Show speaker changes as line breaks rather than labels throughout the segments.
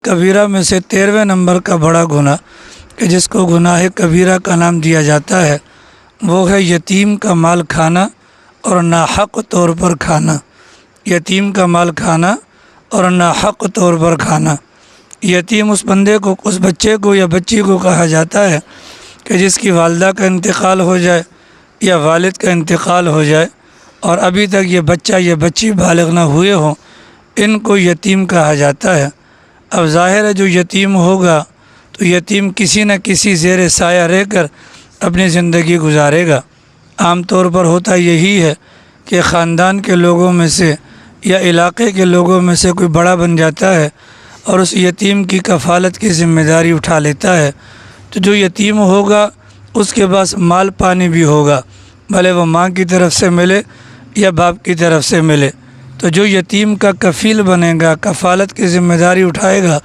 کبیرہ میں سے 13ویں نمبر کا بڑا گناہ کہ جس کو گناہ کبیرہ کا نام دیا جاتا ہے وہ ہے یتیم کا مال کھانا اور ناحق طور پر کھانا۔ یتیم کا مال کھانا اور ناحق طور پر کھانا۔ یتیم اس بندے کو، اس بچے کو یا بچی کو کہا جاتا ہے کہ جس کی والدہ کا انتقال ہو جائے یا والد کا انتقال ہو جائے اور ابھی تک یہ بچہ یا بچی بالغ نہ ہوئے ہوں، ان کو یتیم کہا جاتا ہے۔ اب ظاہر ہے جو یتیم ہوگا تو یتیم کسی نہ کسی زیر سایہ رہ کر اپنی زندگی گزارے گا۔ عام طور پر ہوتا یہی ہے کہ خاندان کے لوگوں میں سے یا علاقے کے لوگوں میں سے کوئی بڑا بن جاتا ہے اور اس یتیم کی کفالت کی ذمہ داری اٹھا لیتا ہے، تو جو یتیم ہوگا اس کے پاس مال پانی بھی ہوگا، بھلے وہ ماں کی طرف سے ملے یا باپ کی طرف سے ملے۔ تو جو یتیم کا کفیل بنے گا، کفالت کی ذمہ داری اٹھائے گا،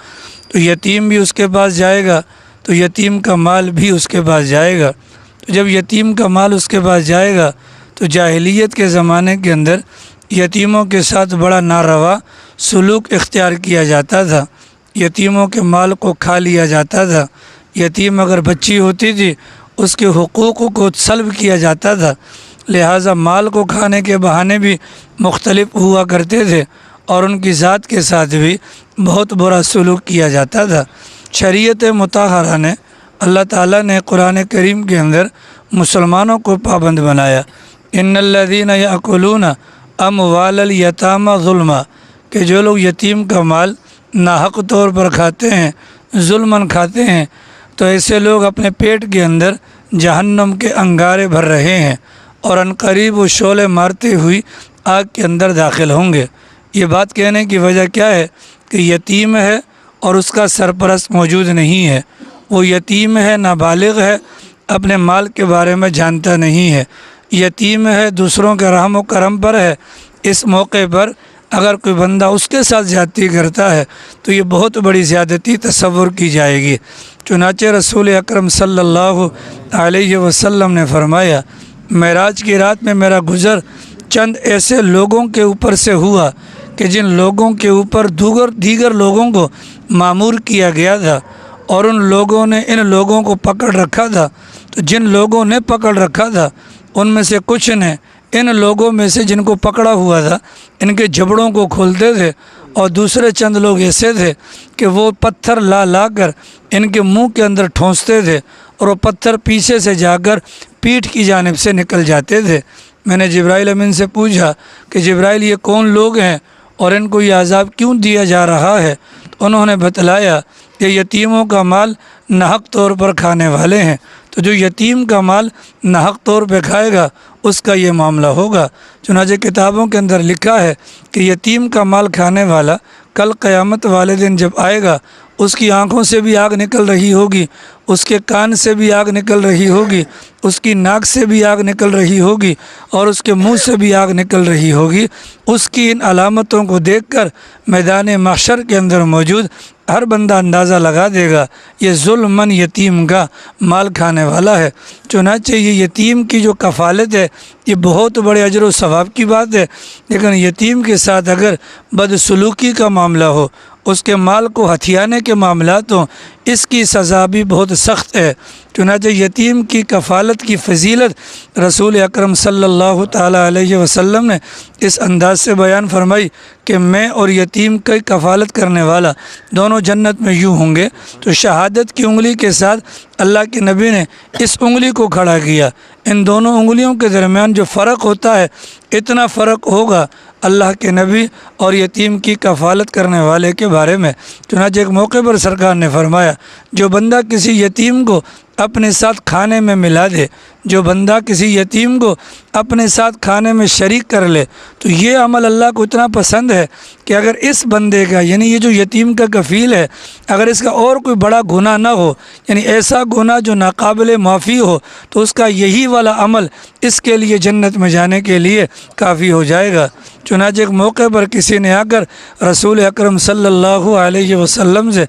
تو یتیم بھی اس کے پاس جائے گا، تو یتیم کا مال بھی اس کے پاس جائے گا۔ تو جب یتیم کا مال اس کے پاس جائے گا تو جاہلیت کے زمانے کے اندر یتیموں کے ساتھ بڑا ناروا سلوک اختیار کیا جاتا تھا۔ یتیموں کے مال کو کھا لیا جاتا تھا۔ یتیم اگر بچی ہوتی تھی اس کے حقوق کو سلب کیا جاتا تھا، لہٰذا مال کو کھانے کے بہانے بھی مختلف ہوا کرتے تھے اور ان کی ذات کے ساتھ بھی بہت برا سلوک کیا جاتا تھا۔ شریعت مطہرہ نے، اللہ تعالیٰ نے قرآن کریم کے اندر مسلمانوں کو پابند بنایا۔ ان الذین یأکلون اموال الیتامی ظلما، کہ جو لوگ یتیم کا مال ناحق طور پر کھاتے ہیں، ظلماً کھاتے ہیں، تو ایسے لوگ اپنے پیٹ کے اندر جہنم کے انگارے بھر رہے ہیں اور عنقریب وہ شعلے مارتے ہوئی آگ کے اندر داخل ہوں گے۔ یہ بات کہنے کی وجہ کیا ہے کہ یتیم ہے اور اس کا سرپرست موجود نہیں ہے، وہ یتیم ہے، نابالغ ہے، اپنے مال کے بارے میں جانتا نہیں ہے، یتیم ہے، دوسروں کے رحم و کرم پر ہے۔ اس موقع پر اگر کوئی بندہ اس کے ساتھ زیادتی کرتا ہے تو یہ بہت بڑی زیادتی تصور کی جائے گی۔ چنانچہ رسول اکرم صلی اللہ علیہ وسلم نے فرمایا، معراج کی رات میں میرا گزر چند ایسے لوگوں کے اوپر سے ہوا کہ جن لوگوں کے اوپر دیگر لوگوں کو مامور کیا گیا تھا، اور ان لوگوں نے ان لوگوں کو پکڑ رکھا تھا۔ تو جن لوگوں نے پکڑ رکھا تھا ان میں سے کچھ نے ان لوگوں میں سے جن کو پکڑا ہوا تھا ان کے جبڑوں کو کھولتے تھے، اور دوسرے چند لوگ ایسے تھے کہ وہ پتھر لا کر ان کے منہ کے اندر ٹھونستے تھے اور وہ پتھر پیچھے سے جا کر پیٹھ کی جانب سے نکل جاتے تھے۔ میں نے جبرائیل امین سے پوچھا کہ جبرائیل یہ کون لوگ ہیں اور ان کو یہ عذاب کیوں دیا جا رہا ہے؟ تو انہوں نے بتلایا کہ یتیموں کا مال ناحق طور پر کھانے والے ہیں۔ تو جو یتیم کا مال ناحق طور پہ کھائے گا اس کا یہ معاملہ ہوگا۔ چنانچہ کتابوں کے اندر لکھا ہے کہ یتیم کا مال کھانے والا کل قیامت والے دن جب آئے گا، اس کی آنکھوں سے بھی آگ نکل رہی ہوگی، اس کے کان سے بھی آگ نکل رہی ہوگی، اس کی ناک سے بھی آگ نکل رہی ہوگی اور اس کے منہ سے بھی آگ نکل رہی ہوگی۔ اس کی ان علامتوں کو دیکھ کر میدان محشر کے اندر موجود ہر بندہ اندازہ لگا دے گا یہ ظلماً یتیم کا مال کھانے والا ہے۔ چنانچہ یہ یتیم کی جو کفالت ہے یہ بہت بڑے اجر و ثواب کی بات ہے، لیکن یتیم کے ساتھ اگر بدسلوکی کا معاملہ ہو، اس کے مال کو ہتھیانے کے معاملات ہوں، اس کی سزا بھی بہت سخت ہے۔ چنانچہ یتیم کی کفالت کی فضیلت رسول اکرم صلی اللہ تعالیٰ علیہ وسلم نے اس انداز سے بیان فرمائی کہ میں اور یتیم کی کفالت کرنے والا دونوں جنت میں یوں ہوں گے۔ تو شہادت کی انگلی کے ساتھ اللہ کے نبی نے اس انگلی کو کھڑا کیا۔ ان دونوں انگلیوں کے درمیان جو فرق ہوتا ہے اتنا فرق ہوگا اللہ کے نبی اور یتیم کی کفالت کرنے والے کے بارے میں۔ چنانچہ ایک موقع پر سرکار نے فرمایا، جو بندہ کسی یتیم کو اپنے ساتھ کھانے میں ملا دے، جو بندہ کسی یتیم کو اپنے ساتھ کھانے میں شریک کر لے، تو یہ عمل اللہ کو اتنا پسند ہے کہ اگر اس بندے کا، یعنی یہ جو یتیم کا کفیل ہے، اگر اس کا اور کوئی بڑا گناہ نہ ہو، یعنی ایسا گناہ جو ناقابل معافی ہو، تو اس کا یہی والا عمل اس کے لیے جنت میں جانے کے لیے کافی ہو جائے گا۔ چنانچہ ایک موقع پر کسی نے آ کر رسول اکرم صلی اللہ علیہ وسلم سے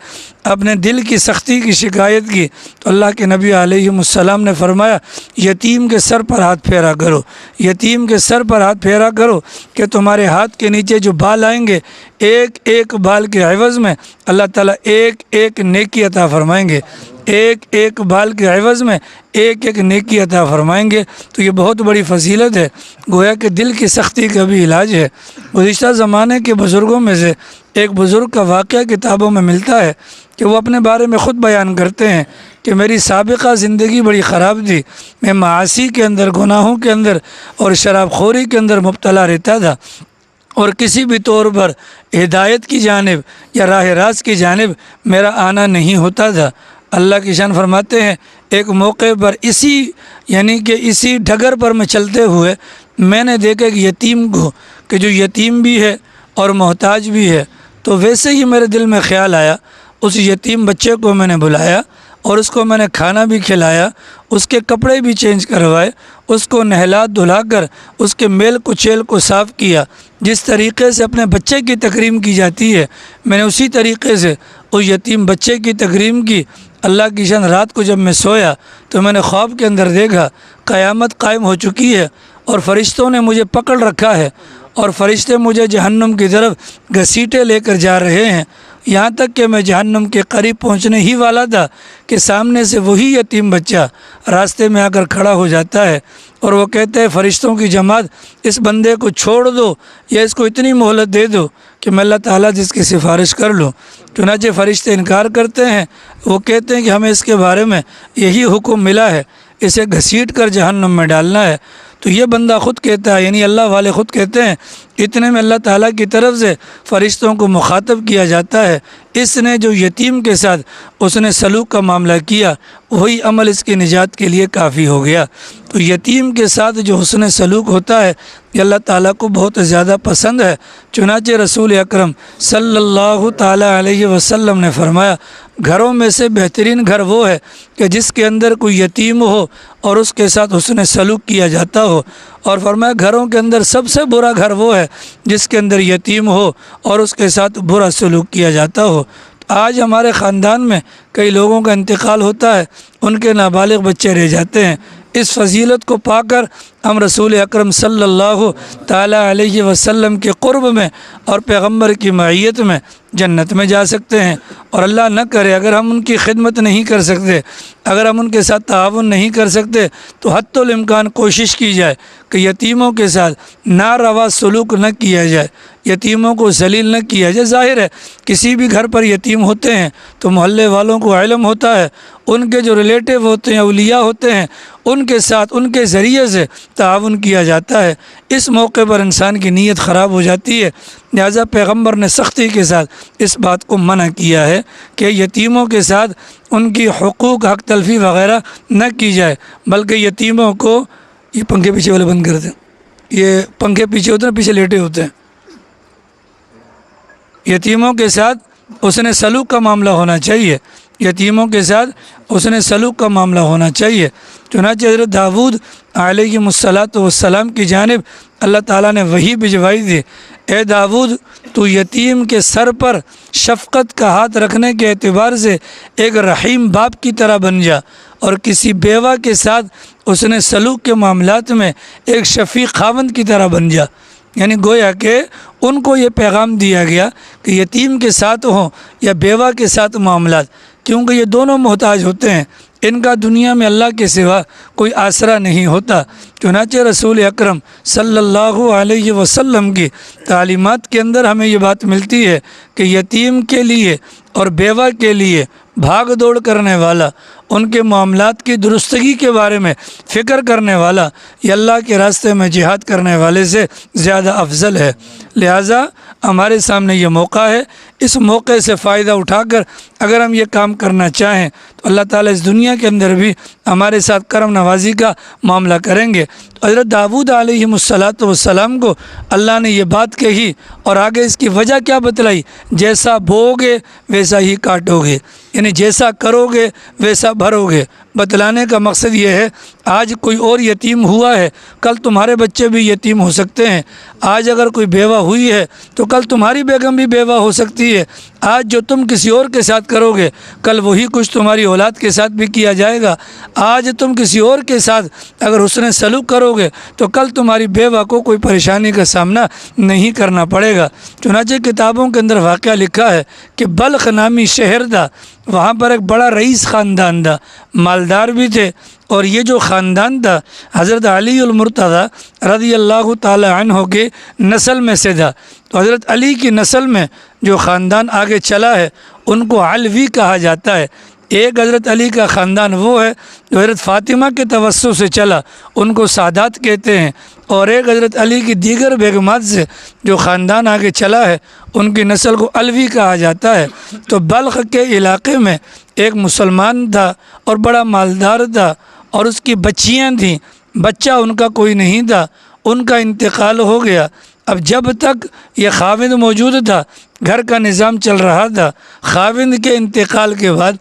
اپنے دل کی سختی کی شکایت کی تو اللہ کے نبی علیہ السلام نے فرمایا یتیم کے سر پر ہاتھ پھیرا کرو، یتیم کے سر پر ہاتھ پھیرا کرو کہ تمہارے ہاتھ کے نیچے جو بال آئیں گے ایک ایک بال کے عوض میں اللہ تعالیٰ ایک ایک نیکی عطا فرمائیں گے، ایک ایک بال کے عوض میں ایک ایک نیکی عطا فرمائیں گے۔ تو یہ بہت بڑی فضیلت ہے، گویا کہ دل کی سختی کا بھی علاج ہے۔ گزشتہ زمانے کے بزرگوں میں سے ایک بزرگ کا واقعہ کتابوں میں ملتا ہے کہ وہ اپنے بارے میں خود بیان کرتے ہیں کہ میری سابقہ زندگی بڑی خراب تھی، میں معاصی کے اندر، گناہوں کے اندر اور شراب خوری کے اندر مبتلا رہتا تھا، اور کسی بھی طور پر ہدایت کی جانب یا راہ راست کی جانب میرا آنا نہیں ہوتا تھا۔ اللہ کی شان فرماتے ہیں ایک موقع پر اسی ڈگر پر میں چلتے ہوئے میں نے دیکھا کہ یتیم کو، کہ جو یتیم بھی ہے اور محتاج بھی ہے، تو ویسے ہی میرے دل میں خیال آیا، اس یتیم بچے کو میں نے بلایا اور اس کو میں نے کھانا بھی کھلایا، اس کے کپڑے بھی چینج کروائے، اس کو نہلا دھلا کر اس کے میل کچیل کو صاف کیا۔ جس طریقے سے اپنے بچے کی تکریم کی جاتی ہے میں نے اسی طریقے سے اس یتیم بچے کی تکریم کی۔ اللہ کی شان رات کو جب میں سویا تو میں نے خواب کے اندر دیکھا قیامت قائم ہو چکی ہے اور فرشتوں نے مجھے پکڑ رکھا ہے اور فرشتے مجھے جہنم کی طرف گھسیٹے لے کر جا رہے ہیں، یہاں تک کہ میں جہنم کے قریب پہنچنے ہی والا تھا کہ سامنے سے وہی یتیم بچہ راستے میں آ کر کھڑا ہو جاتا ہے اور وہ کہتے ہیں فرشتوں کی جماعت اس بندے کو چھوڑ دو یا اس کو اتنی مہلت دے دو کہ میں اللہ تعالیٰ جس کی سفارش کر لوں۔ چنانچہ فرشتے انکار کرتے ہیں، وہ کہتے ہیں کہ ہمیں اس کے بارے میں یہی حکم ملا ہے، اسے گھسیٹ کر جہنم میں ڈالنا ہے۔ تو یہ بندہ خود کہتا ہے، یعنی اللہ والے خود کہتے ہیں، اتنے میں اللہ تعالیٰ کی طرف سے فرشتوں کو مخاطب کیا جاتا ہے، اس نے جو یتیم کے ساتھ اس نے سلوک کا معاملہ کیا وہی عمل اس کی نجات کے لیے کافی ہو گیا۔ تو یتیم کے ساتھ جو حسن سلوک ہوتا ہے یہ اللہ تعالیٰ کو بہت زیادہ پسند ہے۔ چنانچہ رسول اکرم صلی اللہ تعالیٰ علیہ وسلم نے فرمایا گھروں میں سے بہترین گھر وہ ہے کہ جس کے اندر کوئی یتیم ہو اور اس کے ساتھ حسن سلوک کیا جاتا ہو، اور فرمایا گھروں کے اندر سب سے برا گھر وہ ہے جس کے اندر یتیم ہو اور اس کے ساتھ برا سلوک کیا جاتا ہو۔ آج ہمارے خاندان میں کئی لوگوں کا انتقال ہوتا ہے، ان کے نابالغ بچے رہ جاتے ہیں۔ اس فضیلت کو پا کر ہم رسول اکرم صلی اللہ تعالیٰ علیہ وسلم کے قرب میں اور پیغمبر کی معیت میں جنت میں جا سکتے ہیں، اور اللہ نہ کرے اگر ہم ان کی خدمت نہیں کر سکتے، اگر ہم ان کے ساتھ تعاون نہیں کر سکتے تو حتی الامکان کوشش کی جائے کہ یتیموں کے ساتھ ناروا سلوک نہ کیا جائے، یتیموں کو ذلیل نہ کیا جائے۔ ظاہر ہے کسی بھی گھر پر یتیم ہوتے ہیں تو محلے والوں کو علم ہوتا ہے، ان کے جو ریلیٹیو ہوتے ہیں، اولیاء ہوتے ہیں، ان کے ساتھ ان کے ذریعے سے تعاون کیا جاتا ہے۔ اس موقع پر انسان کی نیت خراب ہو جاتی ہے، لہذا پیغمبر نے سختی کے ساتھ اس بات کو منع کیا ہے کہ یتیموں کے ساتھ ان کی حقوق، حق تلفی وغیرہ نہ کی جائے، بلکہ یتیموں کو، یہ پنکھے پیچھے والے بند کر دیں، یہ پنکھے پیچھے ہوتے ہیں، پیچھے لیٹے ہوتے ہیں، یتیموں کے ساتھ حسن سلوک کا معاملہ ہونا چاہیے، یتیموں کے ساتھ حسن سلوک کا معاملہ ہونا چاہیے۔ چنانچہ حضرت داؤد علیہ السلام کی جانب اللہ تعالیٰ نے وحی بھجوائی تھی، اے داؤد تو یتیم کے سر پر شفقت کا ہاتھ رکھنے کے اعتبار سے ایک رحیم باپ کی طرح بن جا، اور کسی بیوہ کے ساتھ حسن سلوک کے معاملات میں ایک شفیق خاوند کی طرح بن جا۔ یعنی گویا کہ ان کو یہ پیغام دیا گیا کہ یتیم کے ساتھ ہوں یا بیوہ کے ساتھ معاملات، کیونکہ یہ دونوں محتاج ہوتے ہیں، ان کا دنیا میں اللہ کے سوا کوئی آسرا نہیں ہوتا۔ چنانچہ رسول اکرم صلی اللہ علیہ وسلم کی تعلیمات کے اندر ہمیں یہ بات ملتی ہے کہ یتیم کے لیے اور بیوہ کے لیے بھاگ دوڑ کرنے والا، ان کے معاملات کی درستگی کے بارے میں فکر کرنے والا، یہ اللہ کے راستے میں جہاد کرنے والے سے زیادہ افضل ہے۔ لہٰذا ہمارے سامنے یہ موقع ہے، اس موقع سے فائدہ اٹھا کر اگر ہم یہ کام کرنا چاہیں تو اللہ تعالیٰ اس دنیا کے اندر بھی ہمارے ساتھ کرم نوازی کا معاملہ کریں گے۔ تو حضرت داؤد علیہ السلام کو اللہ نے یہ بات کہی اور آگے اس کی وجہ کیا بتلائی، جیسا بوؤ گے ویسا ہی کاٹو گے، یعنی جیسا کرو گے ویسا بھرو گے۔ بتلانے کا مقصد یہ ہے آج کوئی اور یتیم ہوا ہے، کل تمہارے بچے بھی یتیم ہو سکتے ہیں۔ آج اگر کوئی بیوہ ہوئی ہے تو کل تمہاری بیگم بھی بیوہ ہو سکتی ہے۔ آج جو تم کسی اور کے ساتھ کرو گے کل وہی کچھ تمہاری اولاد کے ساتھ بھی کیا جائے گا۔ آج تم کسی اور کے ساتھ اگر حسن سلوک کرو گے تو کل تمہاری بیوہ کو کوئی پریشانی کا سامنا نہیں کرنا پڑے گا۔ چنانچہ کتابوں کے اندر واقعہ لکھا ہے کہ بلخ نامی شہر تھا، وہاں پر ایک بڑا رئیس خاندان تھا، مالدار بھی تھے، اور یہ جو خاندان تھا حضرت علی المرتضی رضی اللہ تعالی عنہ کے نسل میں سے تھا۔ تو حضرت علی کی نسل میں جو خاندان آگے چلا ہے ان کو علوی کہا جاتا ہے۔ ایک حضرت علی کا خاندان وہ ہے جو حضرت فاطمہ کے توسط سے چلا، ان کو سادات کہتے ہیں، اور ایک حضرت علی کی دیگر بیگمات سے جو خاندان آگے چلا ہے ان کی نسل کو علوی کہا جاتا ہے۔ تو بلخ کے علاقے میں ایک مسلمان تھا اور بڑا مالدار تھا، اور اس کی بچیاں تھیں، بچہ ان کا کوئی نہیں تھا، ان کا انتقال ہو گیا۔ اب جب تک یہ خاوند موجود تھا گھر کا نظام چل رہا تھا، خاوند کے انتقال کے بعد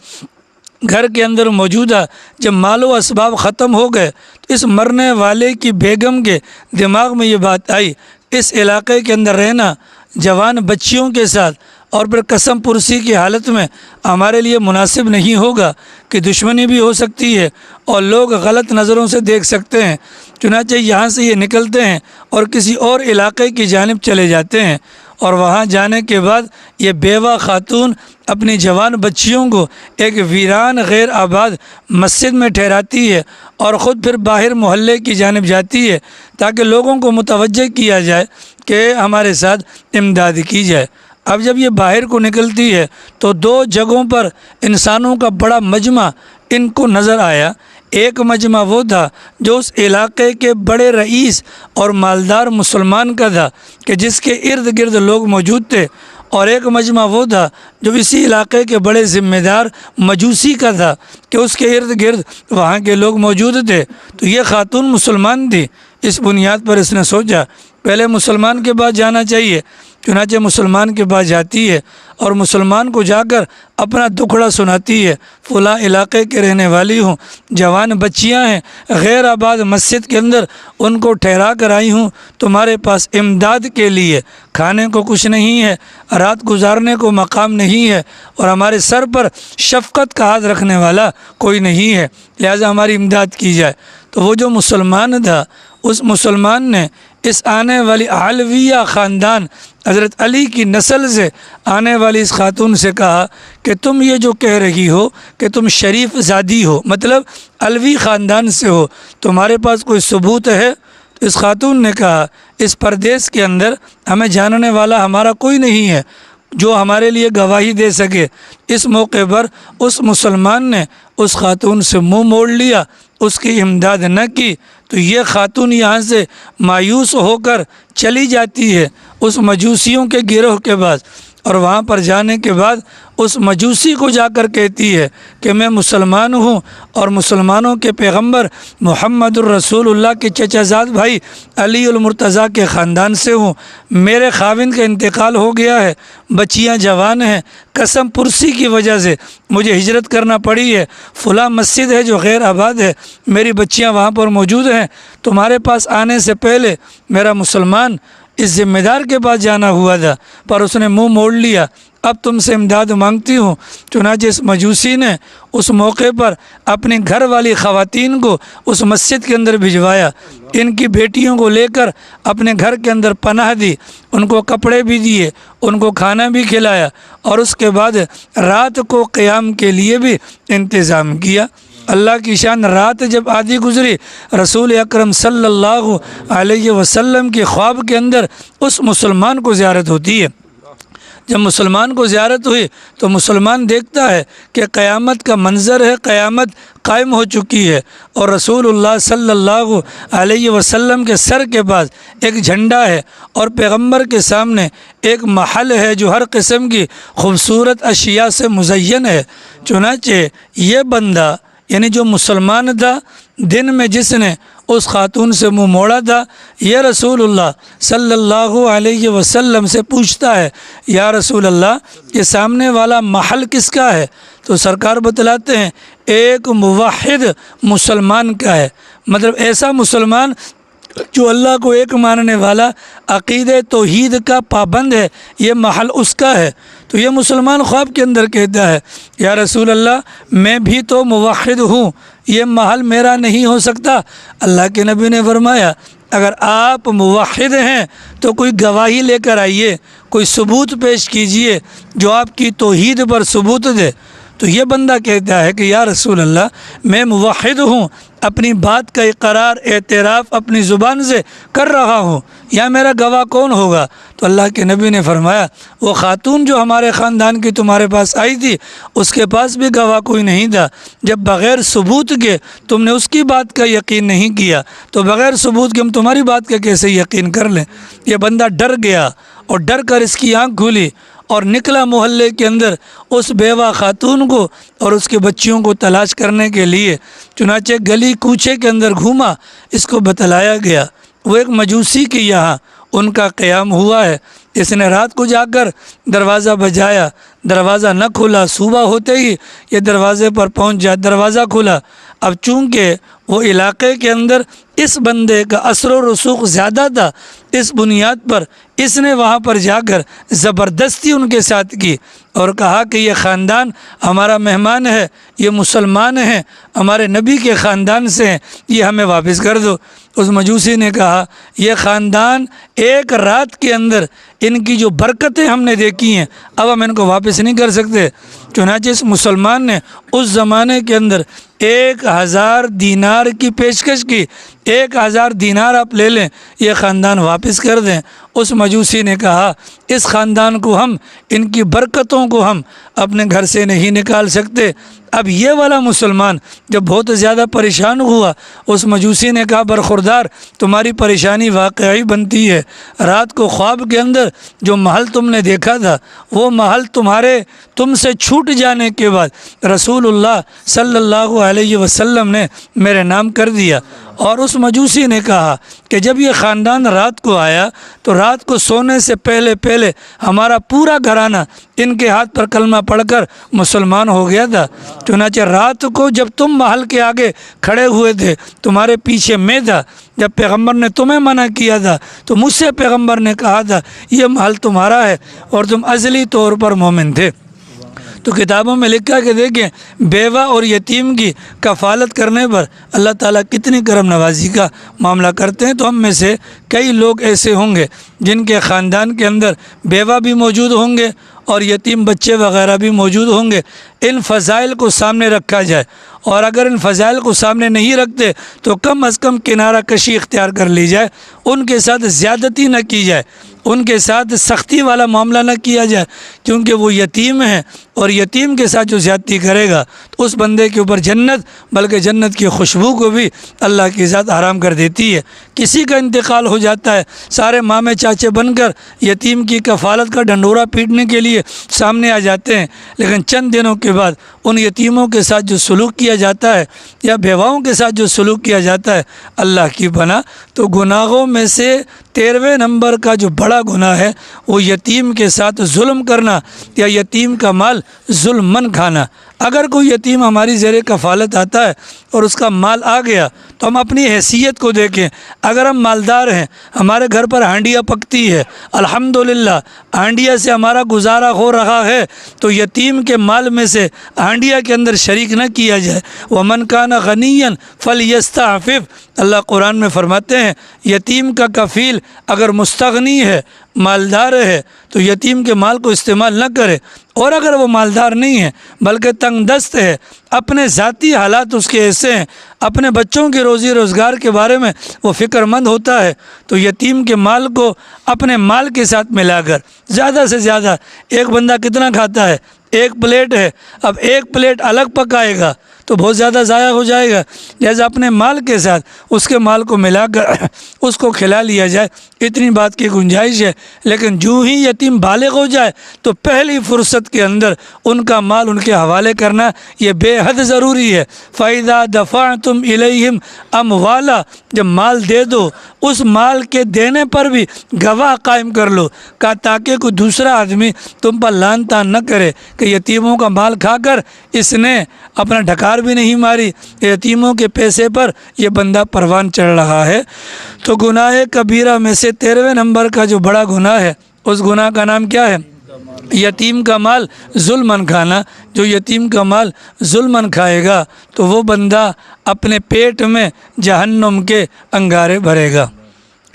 گھر کے اندر موجودہ جب مال و اسباب ختم ہو گئے تو اس مرنے والے کی بیگم کے دماغ میں یہ بات آئی، اس علاقے کے اندر رہنا جوان بچیوں کے ساتھ اور پھر قسم پرسی کی حالت میں ہمارے لیے مناسب نہیں ہوگا، کہ دشمنی بھی ہو سکتی ہے اور لوگ غلط نظروں سے دیکھ سکتے ہیں۔ چنانچہ یہاں سے یہ نکلتے ہیں اور کسی اور علاقے کی جانب چلے جاتے ہیں، اور وہاں جانے کے بعد یہ بیوہ خاتون اپنی جوان بچیوں کو ایک ویران غیر آباد مسجد میں ٹھہراتی ہے اور خود پھر باہر محلے کی جانب جاتی ہے تاکہ لوگوں کو متوجہ کیا جائے کہ ہمارے ساتھ امداد کی جائے۔ اب جب یہ باہر کو نکلتی ہے تو دو جگہوں پر انسانوں کا بڑا مجمع ان کو نظر آیا۔ ایک مجمع وہ تھا جو اس علاقے کے بڑے رئیس اور مالدار مسلمان کا تھا کہ جس کے ارد گرد لوگ موجود تھے، اور ایک مجمع وہ تھا جو اسی علاقے کے بڑے ذمہ دار مجوسی کا تھا کہ اس کے ارد گرد وہاں کے لوگ موجود تھے۔ تو یہ خاتون مسلمان تھی، اس بنیاد پر اس نے سوچا پہلے مسلمان کے پاس جانا چاہیے۔ چنانچہ مسلمان کے پاس جاتی ہے اور مسلمان کو جا کر اپنا دکھڑا سناتی ہے، فلاں علاقے کے رہنے والی ہوں، جوان بچیاں ہیں غیر آباد مسجد کے اندر، ان کو ٹھہرا کر آئی ہوں تمہارے پاس امداد کے لیے، کھانے کو کچھ نہیں ہے، رات گزارنے کو مقام نہیں ہے، اور ہمارے سر پر شفقت کا ہاتھ رکھنے والا کوئی نہیں ہے، لہٰذا ہماری امداد کی جائے۔ تو وہ جو مسلمان تھا اس مسلمان نے اس آنے والی علویہ خاندان حضرت علی کی نسل سے آنے والی اس خاتون سے کہا کہ تم یہ جو کہہ رہی ہو کہ تم شریف زادی ہو، مطلب علوی خاندان سے ہو، تمہارے پاس کوئی ثبوت ہے؟ تو اس خاتون نے کہا اس پردیس کے اندر ہمیں جاننے والا ہمارا کوئی نہیں ہے جو ہمارے لیے گواہی دے سکے۔ اس موقع پر اس مسلمان نے اس خاتون سے منہ موڑ لیا، اس کی امداد نہ کی، تو یہ خاتون یہاں سے مایوس ہو کر چلی جاتی ہے اس مجوسیوں کے گروہ کے پاس، اور وہاں پر جانے کے بعد اس مجوسی کو جا کر کہتی ہے کہ میں مسلمان ہوں اور مسلمانوں کے پیغمبر محمد الرسول اللہ کے چچا زاد بھائی علی المرتضیٰ کے خاندان سے ہوں، میرے خاوند کا انتقال ہو گیا ہے، بچیاں جوان ہیں، قسم پرسی کی وجہ سے مجھے ہجرت کرنا پڑی ہے، فلاں مسجد ہے جو غیر آباد ہے، میری بچیاں وہاں پر موجود ہیں، تمہارے پاس آنے سے پہلے میرا مسلمان اس ذمہ دار کے پاس جانا ہوا تھا پر اس نے منہ موڑ لیا، اب تم سے امداد مانگتی ہوں۔ چنانچہ اس مجوسی نے اس موقع پر اپنی گھر والی خواتین کو اس مسجد کے اندر بھجوایا، ان کی بیٹیوں کو لے کر اپنے گھر کے اندر پناہ دی، ان کو کپڑے بھی دیے، ان کو کھانا بھی کھلایا، اور اس کے بعد رات کو قیام کے لیے بھی انتظام کیا۔ اللہ کی شان، رات جب آدھی گزری رسول اکرم صلی اللہ علیہ وسلم کے خواب کے اندر اس مسلمان کو زیارت ہوتی ہے۔ جب مسلمان کو زیارت ہوئی تو مسلمان دیکھتا ہے کہ قیامت کا منظر ہے، قیامت قائم ہو چکی ہے، اور رسول اللہ صلی اللہ علیہ وسلم کے سر کے پاس ایک جھنڈا ہے، اور پیغمبر کے سامنے ایک محل ہے جو ہر قسم کی خوبصورت اشیاء سے مزین ہے۔ چنانچہ یہ بندہ یعنی جو مسلمان تھا، دن میں جس نے اس خاتون سے منہ موڑا تھا، یہ رسول اللہ صلی اللہ علیہ وسلم سے پوچھتا ہے، یا رسول اللہ یہ سامنے والا محل کس کا ہے؟ تو سرکار بتلاتے ہیں ایک موحد مسلمان کا ہے، مطلب ایسا مسلمان جو اللہ کو ایک ماننے والا، عقیدہ توحید کا پابند ہے، یہ محل اس کا ہے۔ تو یہ مسلمان خواب کے اندر کہتا ہے، یا رسول اللہ میں بھی تو موحد ہوں، یہ محل میرا نہیں ہو سکتا۔ اللہ کے نبی نے فرمایا اگر آپ موحد ہیں تو کوئی گواہی لے کر آئیے، کوئی ثبوت پیش کیجئے جو آپ کی توحید پر ثبوت دے۔ تو یہ بندہ کہتا ہے کہ یا رسول اللہ میں موحد ہوں، اپنی بات کا اقرار اعتراف اپنی زبان سے کر رہا ہوں، یا میرا گواہ کون ہوگا؟ تو اللہ کے نبی نے فرمایا وہ خاتون جو ہمارے خاندان کی تمہارے پاس آئی تھی اس کے پاس بھی گواہ کوئی نہیں تھا۔ جب بغیر ثبوت کے تم نے اس کی بات کا یقین نہیں کیا تو بغیر ثبوت کے ہم تمہاری بات کا کیسے یقین کر لیں؟ یہ بندہ ڈر گیا، اور ڈر کر اس کی آنکھ کھلی اور نکلا محلے کے اندر اس بیوہ خاتون کو اور اس کے بچیوں کو تلاش کرنے کے لیے۔ چنانچہ گلی کوچے کے اندر گھوما، اس کو بتلایا گیا وہ ایک مجوسی کے یہاں ان کا قیام ہوا ہے۔ اس نے رات کو جا کر دروازہ بجایا، دروازہ نہ کھلا، صبح ہوتے ہی یہ دروازے پر پہنچ جا، دروازہ کھلا۔ اب چونکہ وہ علاقے کے اندر اس بندے کا اثر و رسوخ زیادہ تھا، اس بنیاد پر اس نے وہاں پر جا کر زبردستی ان کے ساتھ کی اور کہا کہ یہ خاندان ہمارا مہمان ہے، یہ مسلمان ہیں، ہمارے نبی کے خاندان سے ہیں، یہ ہمیں واپس کر دو۔ اس مجوسی نے کہا یہ خاندان ایک رات کے اندر ان کی جو برکتیں ہم نے دیکھی ہیں اب ہم ان کو واپس نہیں کر سکتے۔ چنانچہ اس مسلمان نے اس زمانے کے اندر 1000 دینار کی پیشکش کی، 1000 دینار آپ لے لیں، یہ خاندان واپس کر دیں۔ اس مجوسی نے کہا اس خاندان کو ہم، ان کی برکتوں کو ہم اپنے گھر سے نہیں نکال سکتے۔ اب یہ والا مسلمان جب بہت زیادہ پریشان ہوا، اس مجوسی نے کہا برخوردار تمہاری پریشانی واقعی بنتی ہے، رات کو خواب کے اندر جو محل تم نے دیکھا تھا وہ محل تم سے چھوٹ جانے کے بعد رسول اللہ صلی اللہ علیہ وسلم نے میرے نام کر دیا۔ اور اس مجوسی نے کہا کہ جب یہ خاندان رات کو آیا تو رات کو سونے سے پہلے ہمارا پورا گھرانہ ان کے ہاتھ پر کلمہ پڑھ کر مسلمان ہو گیا تھا۔ چنانچہ رات کو جب تم محل کے آگے کھڑے ہوئے تھے تمہارے پیچھے میں تھا، جب پیغمبر نے تمہیں منع کیا تھا تو مجھ سے پیغمبر نے کہا تھا یہ محل تمہارا ہے اور تم ازلی طور پر مومن تھے۔ تو کتابوں میں لکھا کہ دیکھیں بیوہ اور یتیم کی کفالت کرنے پر اللہ تعالیٰ کتنی کرم نوازی کا معاملہ کرتے ہیں۔ تو ہم میں سے کئی لوگ ایسے ہوں گے جن کے خاندان کے اندر بیوہ بھی موجود ہوں گے اور یتیم بچے وغیرہ بھی موجود ہوں گے۔ ان فضائل کو سامنے رکھا جائے، اور اگر ان فضائل کو سامنے نہیں رکھتے تو کم از کم کنارہ کشی اختیار کر لی جائے، ان کے ساتھ زیادتی نہ کی جائے، ان کے ساتھ سختی والا معاملہ نہ کیا جائے، کیونکہ وہ یتیم ہیں اور یتیم کے ساتھ جو زیادتی کرے گا تو اس بندے کے اوپر جنت بلکہ جنت کی خوشبو کو بھی اللہ کی ذات حرام کر دیتی ہے۔ کسی کا انتقال ہو جاتا ہے، سارے مامے چاچے بن کر یتیم کی کفالت کا ڈنڈورا پیٹنے کے لیے سامنے آ جاتے ہیں، لیکن چند دنوں کے بعد ان یتیموں کے ساتھ جو سلوک کیا جاتا ہے یا بیواؤں کے ساتھ جو سلوک کیا جاتا ہے اللہ کی پناہ، تو گناہوں میں سے 13ویں نمبر کا جو بڑا گناہ ہے وہ یتیم کے ساتھ ظلم کرنا یا یتیم کا مال ظلماً کھانا۔ اگر کوئی یتیم ہماری زیر کفالت آتا ہے اور اس کا مال آ گیا تو ہم اپنی حیثیت کو دیکھیں۔ اگر ہم مالدار ہیں، ہمارے گھر پر ہانڈیاں پکتی ہے، الحمدللہ ہانڈیا سے ہمارا گزارا ہو رہا ہے، تو یتیم کے مال میں سے ہانڈیا کے اندر شریک نہ کیا جائے۔ وَمَنْ كَانَ غَنِيًّا فَلْيَسْتَعْفِفْ، اللہ قرآن میں فرماتے ہیں یتیم کا کفیل اگر مستغنی ہے، مالدار ہے تو یتیم کے مال کو استعمال نہ کرے، اور اگر وہ مالدار نہیں ہے بلکہ تنگ دست ہے، اپنے ذاتی حالات اس کے ایسے ہیں، اپنے بچوں کے روزی روزگار کے بارے میں وہ فکر مند ہوتا ہے، تو یتیم کے مال کو اپنے مال کے ساتھ ملا کر زیادہ سے زیادہ، ایک بندہ کتنا کھاتا ہے؟ ایک پلیٹ ہے، اب ایک پلیٹ الگ پکائے گا تو بہت زیادہ ضائع ہو جائے گا، لہذا اپنے مال کے ساتھ اس کے مال کو ملا کر اس کو کھلا لیا جائے، اتنی بات کی گنجائش ہے۔ لیکن جو ہی یتیم بالغ ہو جائے تو پہلی فرصت کے اندر ان کا مال ان کے حوالے کرنا یہ بے حد ضروری ہے۔ فَإِذَا دَفَعْتُمْ إِلَيْهِمْ أَمْوَالًا، جب مال دے دو اس مال کے دینے پر بھی گواہ قائم کر لو، کہا تاکہ کوئی دوسرا آدمی تم پر لعن طعن نہ کرے کہ یتیموں کا مال کھا کر اس نے اپنا ڈھکار بھی نہیں ماری، یتیموں کے پیسے پر یہ بندہ پروان چڑھ رہا ہے۔ تو گناہ کبیرہ میں سے 13ویں نمبر کا جو بڑا گناہ ہے، اس گناہ کا نام کیا ہے؟ یتیم کا مال ظلماً کھانا۔ جو یتیم کا مال ظلماً کھائے گا تو وہ بندہ اپنے پیٹ میں جہنم کے انگارے بھرے گا۔